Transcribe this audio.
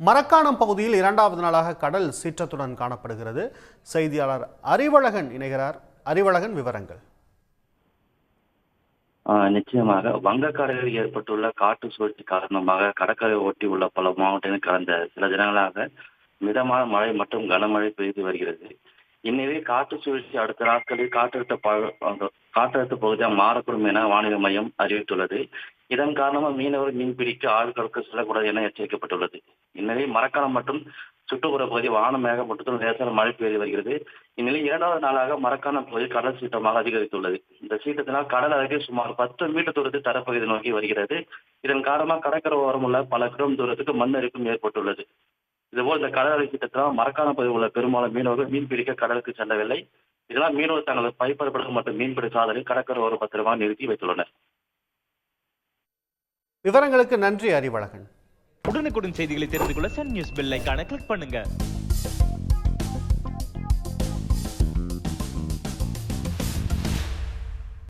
மரக்காணம் பகுதியில் இரண்டாவது நாளாக கடல் சீற்றத்துடன் காணப்படுகிறது. செய்தியாளர் அறிவழகன் இணைகிறார். அறிவழகன், விவரங்கள். நிச்சயமாக வங்கக்கடலில் ஏற்பட்டுள்ள காற்று சுழற்சி காரணமாக கடற்கரை ஒட்டி உள்ள பல மாவட்டங்களில் கடந்த சில தினங்களாக மிதமான மழை மற்றும் கனமழை பெய்து வருகிறது. இந்நிலையில் காற்று சுழற்சி அடுத்த நாட்களில் காற்றழுத்த பகுதியாக மாறக்கூடும் என வானிலை மையம் அறிவித்துள்ளது. இதன் காரணமாக மீனவர் மீன்பிடிக்க ஆழ்கடலுக்கு செல்லக்கூடாது என எச்சரிக்கப்பட்டுள்ளது. இந்நிலையில் மரக்காணம் மற்றும் சுற்றுப்புற பகுதி வானம் மேகமூட்டத்துடன் லேசான மழை பெய்து வருகிறது. இந்நிலையில் இரண்டாவது நாளாக மரக்காணம் பகுதி கடல் சீற்றமாக அதிகரித்துள்ளது. இந்த சீற்றத்தினால் கடல் அருகே சுமார் 10 மீட்டர் தூரத்தில் தரப்பகுதி நோக்கி வருகிறது. இதன் காரணமாக கடற்கரை ஓரம் உள்ள பல கிலோமீட்டர் தூரத்துக்கு மண் அரிப்பும் ஏற்பட்டுள்ளது. இதுபோல் இந்த கடல் அலை சீற்றத்தினால் மரக்காணம் பகுதியில் உள்ள பெரும்பாலும் மீனவர்கள் மீன்பிடிக்க கடலுக்கு செல்லவில்லை. இதனால் மீனவர் தங்களது பைப்படப்படும் மற்றும் மீன்பிடி சாதனை கடற்கரை ஓரம் பத்திரமாக நிறுத்தி வைத்துள்ளனர். விவரங்களுக்கு நன்றி அறிவழகன். உடனுக்குடன் செய்திகளை தெரிந்து கொள்ள சன் நியூஸ் பெல் ஐகானை கிளிக் பண்ணுங்க.